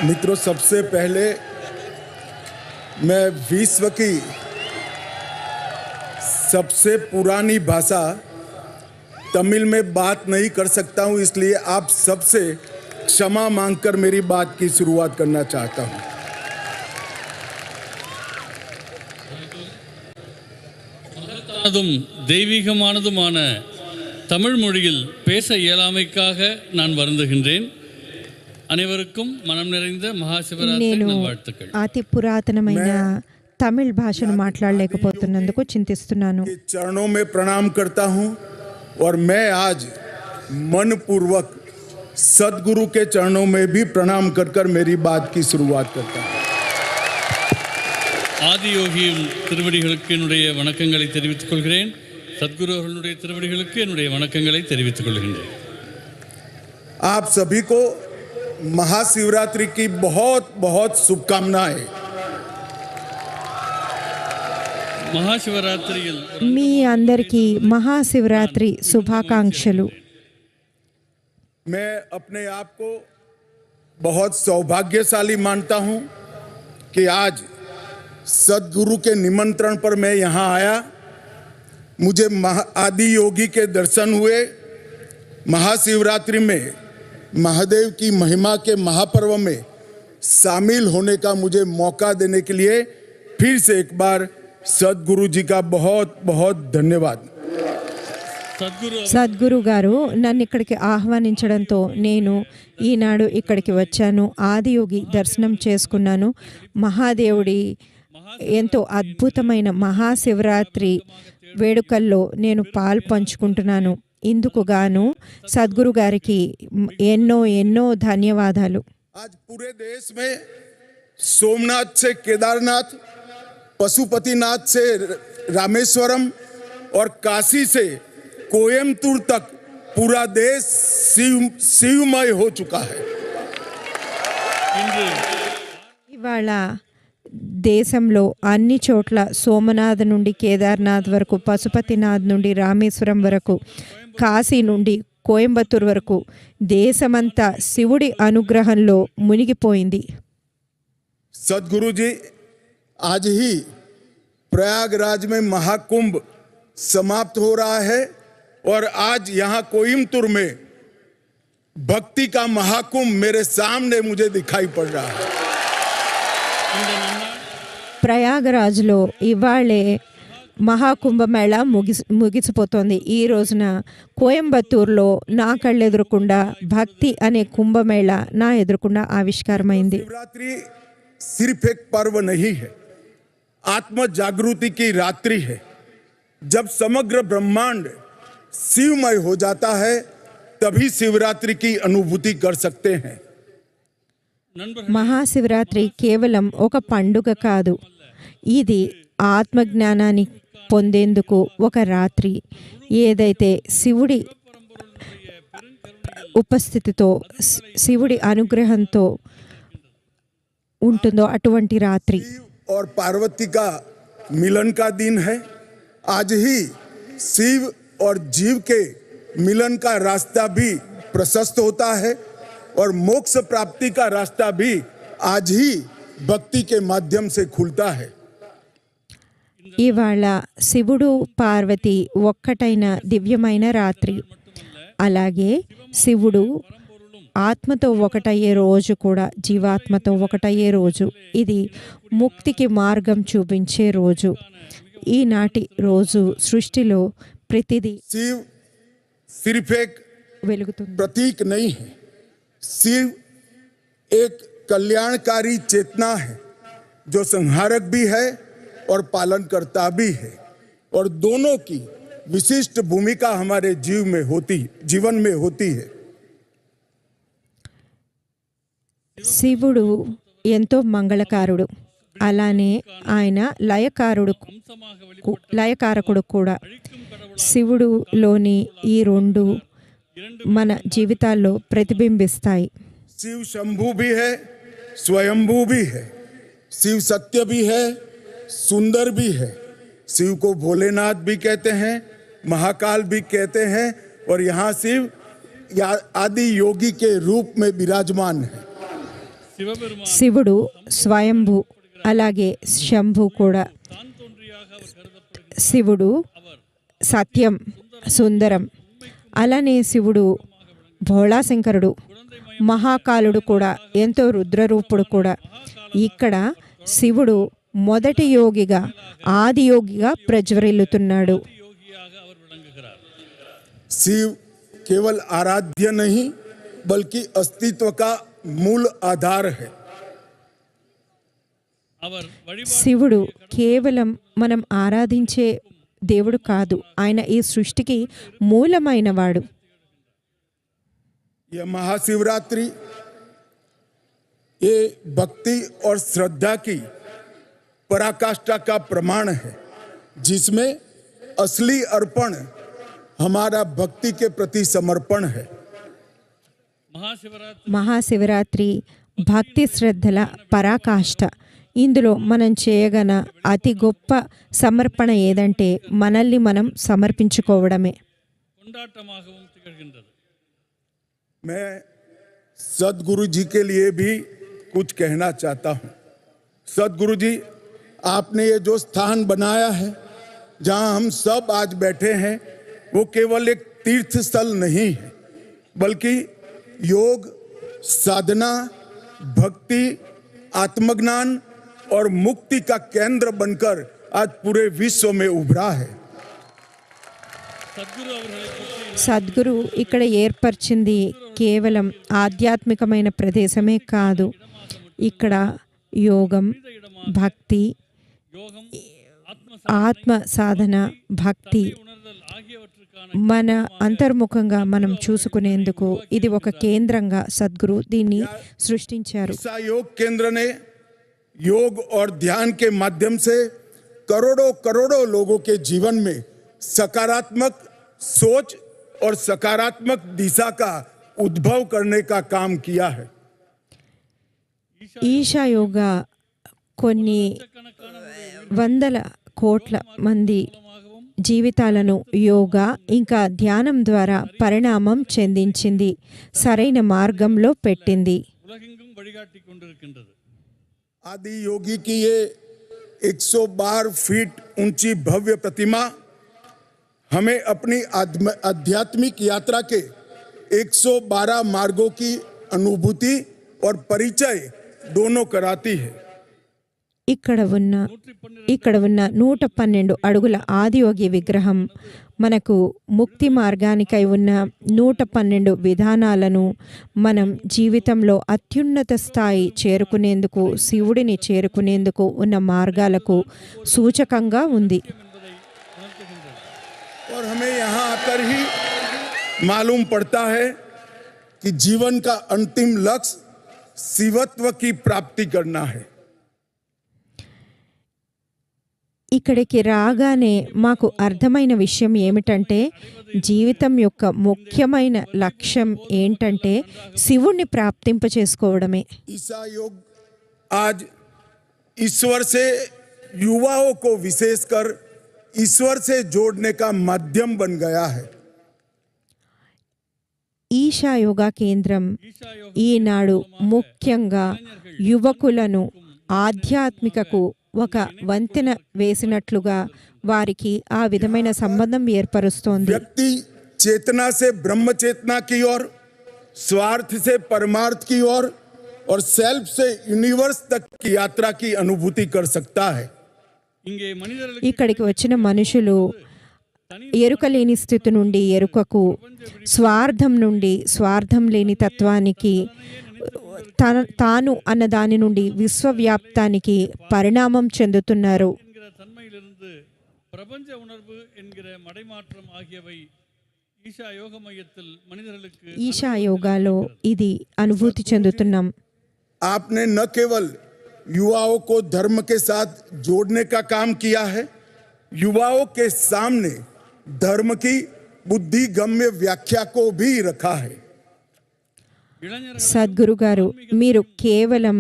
मित्रों, सबसे पहले मैं विश्व की सबसे पुरानी भाषा तमिल में बात नहीं कर सकता हूं, इसलिए आप सबसे क्षमा मांगकर मेरी बात की शुरुआत करना चाहता हूं। தெய்வீகமானதுமான தமிழ் மொழியில் பேச இயலாமைக்காக நான் வருந்துகின்றேன். అనివరకం మనం నిరంద మహాశివరాత్రి నల్వార్తకల్. అతి పురాతనమైన తమిళ భాషను మాట్లాడలేకపోతున్నందుకు చింతిస్తున్నాను. चरणों में प्रणाम करता हूं और मैं आज मनपूर्वक सद्गुरु के चरणों में भी प्रणाम कर मेरी बात की शुरुआत करता हूं. ஆதியோகியின் திருவடிகளுக்கு என்னுடைய வணக்கங்களை தெரிவித்துக் கொள்கிறேன். சத்குரு அவர்களுடைய திருவடிகளுக்கு என்னுடைய வணக்கங்களை தெரிவித்துக் கொள்கிறேன். आप सभी को महाशिवरात्रि की बहुत बहुत शुभकामनाएं. మహాశివరాత్రిயில் మీ అందరికీ మహాశివరాత్రి శుభాకాంక్షలు. मैं अपने आप को बहुत सौभाग्यशाली मानता हूं कि आज सद्गुरु के निमंत्रण पर मैं यहाँ आया. मुझे आदि योगी के दर्शन हुए. महाशिवरात्रि में महादेव की महिमा के महापर्व में शामिल होने का मुझे मौका देने के लिए फिर से एक बार सद्गुरु जी का बहुत बहुत धन्यवाद. సద్గురు గారు నన్ను ఇక్కడికి ఆహ్వానించడంతో నేను ఈనాడు ఇక్కడికి వచ్చాను. ఆదియోగి దర్శనం చేసుకున్నాను. మహాదేవుడి ఎంతో అద్భుతమైన మహాశివరాత్రి వేడుకల్లో నేను పాలు పంచుకుంటున్నాను. ఇందుకు గాను సద్గురు గారికి ఎన్నో ఎన్నో ధన్యవాదాలు. आज पूरे देश में सोमनाथ से केदारनाथ, पशुपतिनाथ से रामेश्वरम और काशी से कोयम्बटूर तक पूरा देश शिवमय हो चुका है. ఇవాళ దేశంలో అన్ని చోట్ల సోమనాథ్ నుండి కేదార్నాథ్ వరకు, పశుపతినాథ్ నుండి రామేశ్వరం వరకు, కాశీ నుండి కోయంబత్తూర్ వరకు దేశమంతా శివుడి అనుగ్రహంలో మునిగిపోయింది. सदगुरु जी, आज ही प्रयागराज में महाकुंभ समाप्त हो रहा है और आज यहाँ कोयम्बटूर में भक्ति का महाकुंभ मेरे सामने मुझे दिखाई पड़ रहा है. ప్రయాగరాజ్లో ఇవాళే మహాకుంభమేళ ముగిసిపోతోంది. ఈ రోజున కోయంబత్తూర్లో నా కళ్ళెదురకుండా భక్తి అనే కుంభమేళ నా ఎదురకుండా ఆవిష్కారమైంది. शिवरात्रि सिर्फ एक पर्व नहीं है, आत्म जागृति की रात्रि है. जब समग्र ब्रह्मांड शिवमय हो जाता है तभी शिवरात्रि की अनुभूति कर सकते हैं. మహాశివరాత్రి కేవలం ఒక పండుగ కాదు, ఇది ఆత్మజ్ఞానాన్ని పొందేందుకు ఒక రాత్రి. ఏదైతే శివుడి ఉపస్థితితో, శివుడి అనుగ్రహంతో ఉంటుందో అటువంటి రాత్రి. और पार्वती का मिलन का दिन है. आज ही शिव और जीव के मिलन का रास्ता भी प्रशस्त होता है और मोक्ष प्राप्ति का रास्ता भी आज ही भक्ति के माध्यम से खुलता है. ఇవాళ శివుడు పార్వతి ఒక్కటైన దివ్యమైన రాత్రి. అలాగే శివుడు ఆత్మతో ఒకటయ్యే రోజు కూడా, జీవాత్మతో ఒకటయ్యే రోజు. ఇది ముక్తికి మార్గం చూపించే రోజు. ఈనాటి రోజు సృష్టిలో ప్రతిదీ शिव सिर्फ एक వెలుగుతుంది. प्रतीक नहीं है, शिव एक कल्याणकारी चेतना है जो संहारक भी है और पालनकर्ता भी है. और दोनों की विशिष्ट भूमिका हमारे जीवन में होती है. శివుడు ఎంతో మంగళకారుడు, అలానే ఆయన లయకారకుడు కూడా. శివుడులోని ఈ రెండు మన జీవితాల్లో ప్రతిబింబిస్తాయి. शिव शंभू भी है, स्वयंभू भी है. शिव सत्य भी है, सुंदर भी है. शिव को भोलेनाथ भी कहते हैं, महाकाल भी कहते हैं और यहाँ शिव आदि योगी के रूप में विराजमान है. சிவபெருமான் శివుడు స్వయంభు, అలాగే శంభు కూడా. தான் தோன்றியாக அவர் கருதப்படுகிறார். శివుడు సత్యం, సుందరం. అలానే శివుడు భోళాశంకరుడు, మహాకాలుడు కూడా, ఎంతో రుద్రరూపుడు కూడా. ఇక్కడ శివుడు మొదటి యోగిగా, ఆది యోగిగా ప్రజ్వరిల్లుతున్నాడు. யோகியாக அவர் விளங்குகிறார். शिव केवल आराध्य नहीं बल्कि अस्तित्व का मूल आधार है। அவர் வழிபாடு శివుడు కేవలం మనం ఆరాధించే దేవుడు కాదు, ఆయన ఈ సృష్టికి మూలమైన వాడు. यह महाशिवरात्रि ये भक्ति और श्रद्धा की पराकाष्ठा का प्रमाण है, जिसमें असली अर्पण हमारा भक्ति के प्रति समर्पण है। மகாசிவராத்திரி మహాశివరాత్రి భక్తి శ్రద్ధల పరాకాష్ఠ. ఇందులో మనం చేయగల అతి గొప్ప సమర్పణ ఏదంటే మనల్ని మనం సమర్పించుకోవడమే. கொண்டாட்டமாகவும் திகழ்கின்றது. मैं सदगुरु जी के लिए भी कुछ कहना चाहता हूँ। सदगुरु जी, आपने ये जो स्थान बनाया है जहाँ हम सब आज बैठे हैं, वो केवल एक तीर्थ स्थल नहीं है, बल्कि योग, साधना, भक्ति, आत्मज्ञान और मुक्ति का केंद्र बनकर आज पूरे विश्व में उभरा है। సద్గురు அவர்களை பற்றி సద్గురు ఇక్కడ ఏర్పరిచింది కేవలం ఆధ్యాత్మికమైన ప్రదేశమే కాదు. ఇక్కడ యోగం, భక్తి, யோகம், ஆத்ம ఆత్మ సాధన, భక్తి உணர்தல் ஆகியவற்றுக்கான మన అంతర్ముఖంగా మనం చూసుకునేందుకు ఇది ఒక కేంద్రంగా సద్గురు దీన్ని సృష్టించారు. ईसा योग केंद्र ने योग और ध्यान के माध्यम से करोड़ों करोड़ों लोगों के जीवन में सकारात्मक सोच और सकारात्मक दिशा का उद्भव करने का काम किया है। ఈశా యోగా కొన్ని వందల కోట్ల మంది జీవితాలను యోగా ఇంకా ధ్యానం ద్వారా పరిణామం చెందించింది, సరైన మార్గంలో పెట్టింది. உலகெங்கும் வழிகாட்டி கொண்டிருக்கின்றது. आदि योगी की ये 112 फीट ऊंची भव्य प्रतिमा हमें अपनी आध्यात्मिक यात्रा के 112 मार्गों की अनुभूति और परिचय दोनों कराती है। ఇక్కడ ఉన్న 112 అడుగుల ఆదియోగి విగ్రహం మనకు ముక్తి మార్గానికై ఉన్న 112 విధానాలను, మనం జీవితంలో అత్యున్నత స్థాయి చేరుకునేందుకు, శివుడిని చేరుకునేందుకు ఉన్న మార్గాలకు సూచకంగా ఉంది. और हमें यहाँ आकर ही मालूम पड़ता है कि जीवन का अंतिम लक्ष्य शिवत्व की प्राप्ति करना है। ఇక్కడికి రాగానే మాకు అర్థమైన విషయం ఏమిటంటే, జీవితం యొక్క ముఖ్యమైన లక్ష్యం ఏంటంటే శివుణ్ణి ప్రాప్తింప చేసుకోవడమే. ईसा योग आज ईश्वर से युवाओं को विशेषकर ईश्वर से जोड़ने का माध्यम बन गया है। ఈశా యోగా కేంద్రం ఈనాడు ముఖ్యంగా యువకులను ఆధ్యాత్మికకు ఒక వంతెన వేసినట్లుగా వారికి ఆ విధమైన సంబంధం ఏర్పరుస్తోంది. व्यक्ति चेतना से ब्रह्म चेतना की ओर, स्वार्थ से परमार्थ की ओर और सेल्फ से यूनिवर्स तक की यात्रा की अनुभूति कर सकता है। இங்கே மனிதர்களுக்கு ఇక్కడికి వచ్చిన మనుషులు ఎరుక లేని స్థితి నుండి ఎరుకకు, స్వార్థం నుండి స్వార్థం లేని తత్వానికి, తాను అన్న దాని నుండి విశ్వవ్యాప్తానికి పరిణామం చెందుతున్నారు. என்கிற தன்மையிலிருந்து பிரபஞ்ச உணர்வு என்கிற மடைமாற்றம் ஆகியவை ஈஷா யோக மையத்தில் மனிதர்களுக்கு ఈశా యోగాలో ఇది అనుభూతి చెందుతున్నాం. आपने न केवल युवाओं को धर्म के साथ जोड़ने का काम किया है, युवाओं के सामने धर्म की बुद्धिगम्य व्याख्या को भी रखा है। இளைஞர்கள் సద్గురు గారు, మీరు కేవలం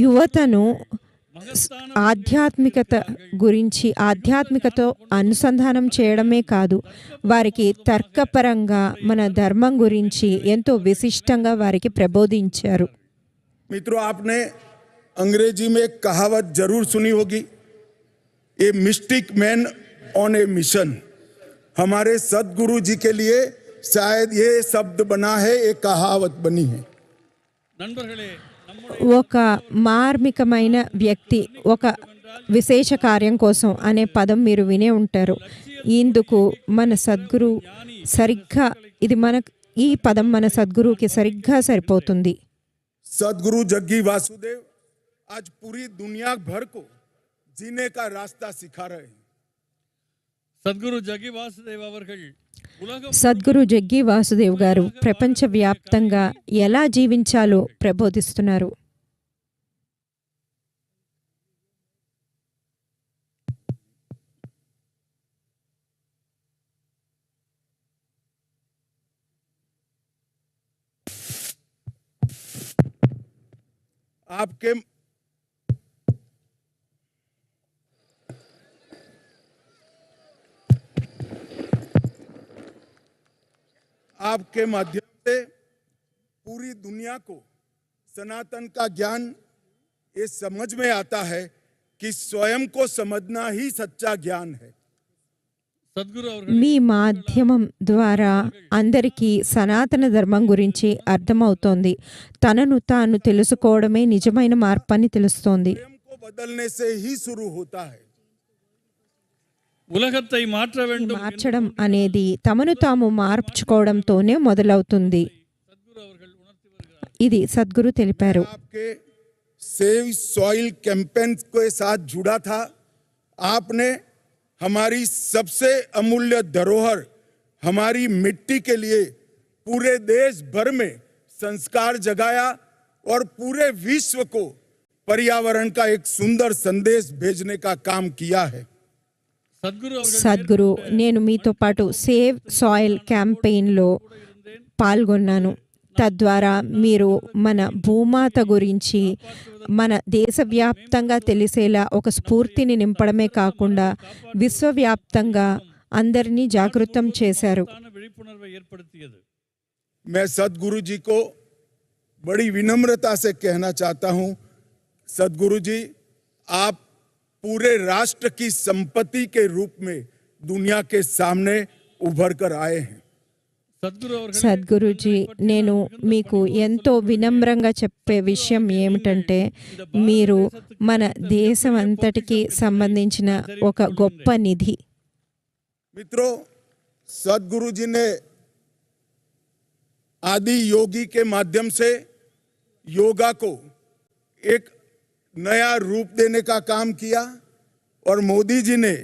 యువతను ఆధ్యాత్మికత గురించి, ఆధ్యాత్మికతో అనుసంధానం చేయడమే కాదు, వారికి తర్కపరంగా మన ధర్మం గురించి ఎంతో విశిష్టంగా వారికి ప్రబోధించారు. मित्रों, आपने अंग्रेजी में एक कहावत जरूर सुनी होगी, a mystic man on A mission. हमारे सदगुरु जी के लिए शायद ये शब्द बना है, एक कहावत बनी है। நண்பர்களே, நம்முடைய ఒక మార్మికమైన వ్యక్తి ఒక విశేష కార్యం కోసం అనే పదం మీరు వినే ఉంటారు. ఇందుకు మన సద్గురు సరిగ్గా ఈ పదం మన సద్గురువుకి సరిగ్గా సరిపోతుంది. सदगुरु जग्गी वासुदेव आज पूरी दुनिया भर को जीने का रास्ता सिखा रहे हैं। సద్గురు జగ్గి వాసుదేవ్ అవர்கள் ఉలగం సద్గురు జగ్గి వాసుదేవ్ గారు ప్రపంచవ్యాప్తంగా ఎలా జీవించాలో ప్రబోధిస్తున్నారు. आपके आपके माध्यम से पूरी दुनिया को सनातन का ज्ञान ये समझ में आता है कि स्वयं को समझना ही सच्चा ज्ञान है। సద్గురు అవர்கள் మీ మాధ్యమం ద్వారా అందరికీ సనాతన ధర్మం గురించి అర్థమవుతోంది. తనను తాను తెలుసుకోవడమే నిజమైన మార్పు అని తెలుస్తోంది. स्वयं को बदलने से ही शुरू होता है। ఉలగத்தை మాற்ற வேண்டும் మార్చడం అనేది తమను తాము మార్చుకోవడంతోనే మొదలవుతుంది. సద్గురు అవர்கள் ఉణర్తి வருகிறார். ఇది సద్గురు తెలిపారు. आपके सेव सॉइल कैंपेन के साथ जुड़ा था। आपने हमारी सबसे अमूल्य धरोहर हमारी मिट्टी के लिए पूरे देश भर में संस्कार जगाया और पूरे विश्व को पर्यावरण का एक सुंदर संदेश भेजने का काम किया है। సద్గురు అవர்கள் సద్గురు, నేను మీతో పాటు సేవ్ సాయిల్ క్యాంపెయిన్లో పాల్గొన్నాను. తద్వారా మీరు మన భూమాత గురించి మన దేశవ్యాప్తంగా తెలిసేలా ఒక స్ఫూర్తిని నింపడమే కాకుండా విశ్వవ్యాప్తంగా అందరినీ జాగృతం చేశారు. తాన విழிப்புணர்வை ஏற்படுத்தியது. मैं सदगुरु जी को बड़ी विनम्रता से कहना चाहता हूं, सदगुरु जी, आप पूरे राष्ट्र की संपत्ति के रूप में दुनिया के सामने उभर कर आए हैं। సద్గురు అవர்கள் సద్గురుజీ, నేను మీకు ఎంతో వినమ్రంగా చెప్పే విషయం ఏమిటంటే, మీరు మన దేశం అంతటికి సంబంధించిన ఒక గొప్ప నిధి. मित्रों, सदगुरु जी ने आदि योगी के माध्यम से योगा को एक नया रूप देने का काम किया और मोदी जी ने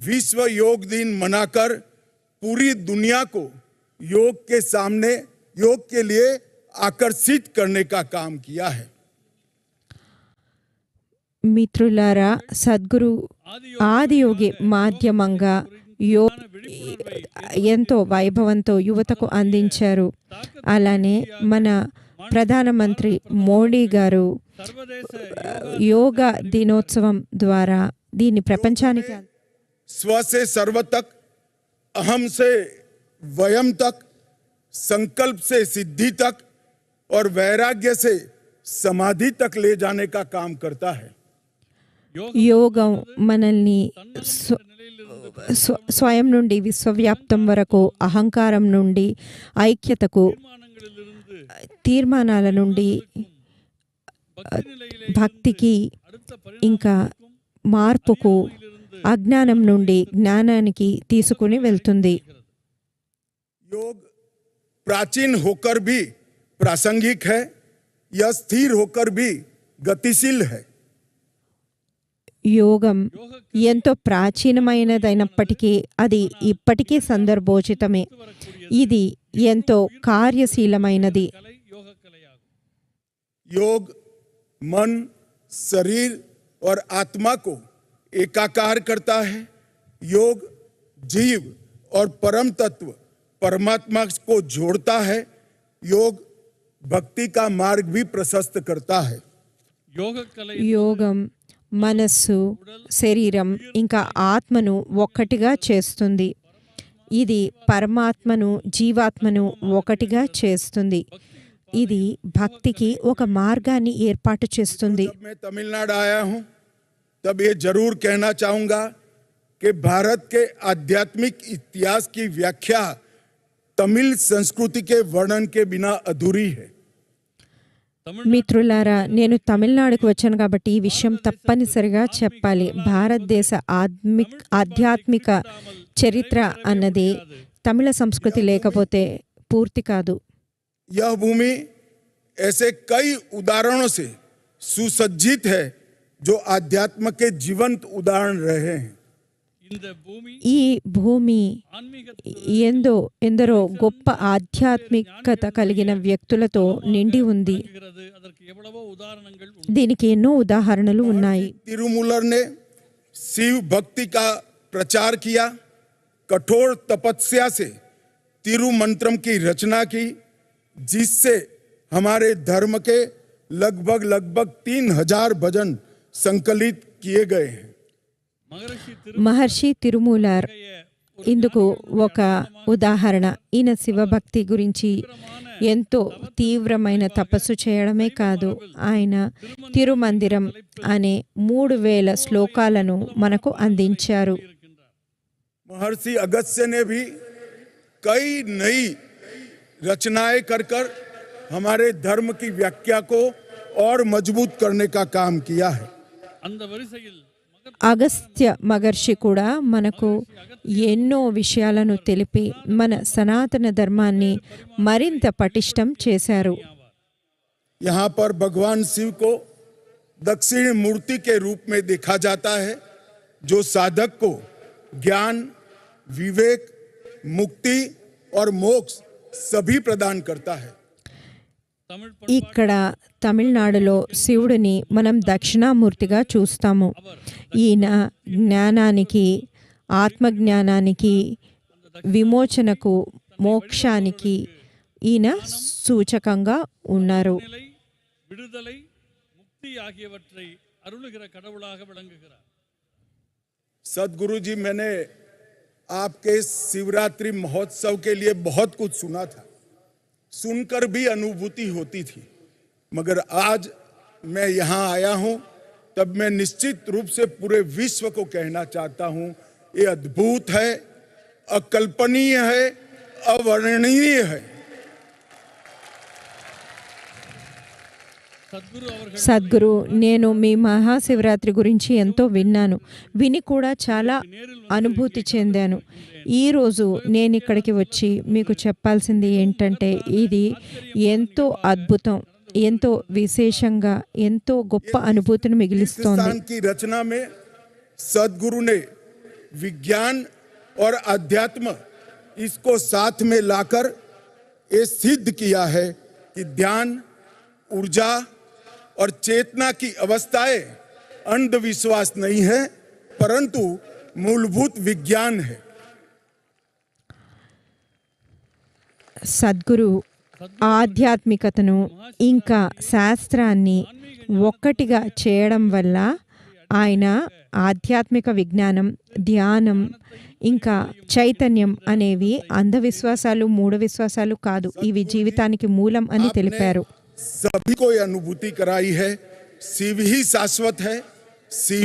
विश्व योग दिन मनाकर पूरी दुनिया को योग के सामने योग के लिए आकर्षित करने का काम किया है। మిత్రులారా, సద్గురు ఆదియోగి మాధ్యమంగా ఎంతో వైభవంతో యువతకు అందించారు. అలానే మన ప్రధానమంత్రి మోడీ గారు సర్వదేశ యోగా దినోత్సవం ద్వారా దీన్ని ప్రపంచానికి स्व से सर्व तक, अहम से वयम तक, संकल्प से सिद्धि तक और वैराग्य से समाधि तक ले जाने का काम करता है। యోగం మనల్ని స్వయం నుండి విశ్వవ్యాప్తం వరకు, అహంకారం నుండి ఐక్యతకు, తీర్మానాల నుండి భక్తికి, ఇంకా మార్పుకు, అజ్ఞానం నుండి జ్ఞానానికి తీసుకుని వెళ్తుంది. योग प्राचीन होकर भी प्रासंगिक है, यह स्थिर होकर भी गतिशील है। యోగం ఎంతో ప్రాచీనమైనదైనప్పటికీ అది ఇప్పటికీ సందర్భోచితమే. ఇది ఎంతో కార్యశీలమైనది. கலை யோக கலையாகும். योग मन, शरीर और आत्मा को एकाकार करता है। योग जीव और परम तत्व परमात्मा को जोड़ता है। योग भक्ति का मार्ग भी प्रशस्त करता है। యోగ కళ యోగం మనస్సు, శరీరం ఇంకా ఆత్మను ఒక్కటిగా చేస్తుంది. ఇది పరమాత్మను, జీవాత్మను ఒకటిగా చేస్తుంది. ఇది భక్తికి ఒక మార్గాన్ని ఏర్పాటు చేస్తుంది. जब मैं तमिलनाडु आया हूं तब ये जरूर कहना चाहूंगा कि भारत के आध्यात्मिक इतिहास की व्याख्या तमिल संस्कृति के वर्णन के बिना अधूरी है. మిత్రులారా, నేను తమిళనాడుకు వచ్చాను కాబట్టి ఈ విషయం తప్పనిసరిగా చెప్పాలి. భారతదేశ ఆధ్యాత్మిక చరిత్ర అన్నది తమిళ సంస్కృతి లేకపోతే పూర్తి కాదు. यह भूमि ऐसे कई उदाहरणों से सुसज्जित है जो आध्यात्म के जीवंत उदाहरण रहे हैं. இந்த பூமி ఈ భూమి ஆன்மீக ఎందరో గొప్ప ఆధ్యాత్మికత కలిగిన వ్యక్తులతో నిండి ఉంది. அதற்கு எவ்வளவோ உதாரணங்கள் உண்டு. దీనికి ఎన్నో ఉదాహరణలు ఉన్నాయి. तिरुमूलर ने शिव भक्ति का प्रचार किया, कठोर तपस्या से तिरुमंत्रम की रचना की, जिससे हमारे धर्म के लगभग 3000 भजन संकलित किए गए हैं. மகரிஷி మహర్షి తిరుమూలర్ ఇందుకు ఒక ఉదాహరణ. ఈయన శివభక్తి గురించి ఎంతో తీవ్రమైన తపస్సు చేయడమే కాదు, ఆయన తిరుమందిరం అనే 3000 శ్లోకాలను మనకు అందించారు. महर्षि अगस्त्य ने भी कई नई रचनाएं कर हमारे धर्म की व्याख्या को और मजबूत करने का काम किया है. அந்த வரிசையில் అగస్త్య మహర్షి కూడా మనకు ఎన్నో విషయాలను తెలిపి మన సనాతన ధర్మాన్ని మరింత పటిష్టం చేశారు. यहाँ पर भगवान शिव को दक्षिण मूर्ति के रूप में देखा जाता है, जो साधक को ज्ञान, विवेक, मुक्ति और मोक्ष सभी प्रदान करता है. தமிழ் ఇక్కడ తమిళనాడులో శివుడిని మనం దక్షిణామూర్తిగా చూస్తాము. ఈయన జ్ఞానానికి, ఆత్మజ్ఞానానికి, విమోచనకు, మోక్షానికి ఈయన సూచకంగా ఉన్నారు. நிலை, விடுதலை, முக்தி ஆகியவற்றை அருளுகிற கடவுளாக விளங்குகிறார். सदगुरु जी, मैंने आपके शिवरात्रि महोत्सव के लिए बहुत कुछ सुना था, सुनकर भी अनुभूति होती थी, मगर आज मैं यहाँ आया हूँ तब मैं निश्चित रूप से पूरे विश्व को कहना चाहता हूँ, ये अद्भुत है, अकल्पनीय है, अवर्णनीय है. சத்குரு அவர்கள் సద్గురు, నేను మీ మహాశివరాత్రి గురించి ఎంతో విన్నాను, విని కూడా చాలా అనుభూతి చెందాను. ఈరోజు నేను ఇక్కడికి వచ్చి మీకు చెప్పాల్సింది ఏంటంటే, ఇది ఎంతో అద్భుతం, ఎంతో విశేషంగా, ఎంతో గొప్ప అనుభూతిని మిగిలిస్తోంది. हिंदुस्तान की रचना में सदगुरु ने विज्ञान और अध्यात्म इसको साथ में लाकर ये सिद्ध किया है कि ध्यान, ऊर्जा और चेतना की अवस्थाएं अंधविश्वास नहीं है, परंतु मूलभूत विज्ञान है. సద్గురు ఆధ్యాత్మికతను ఇంకా శాస్త్రాన్ని ఒక్కటిగా చేయడం వల్ల ఆయన ఆధ్యాత్మిక విజ్ఞానం, ధ్యానం, ఇంకా చైతన్యం అనేవి అంధవిశ్వాసాలు, మూఢ విశ్వాసాలు కాదు, ఇవి జీవితానికి మూలం అని తెలిపారు. सभी को ये अनुभूति कराई है, शिव ही शाश्वत है, शिव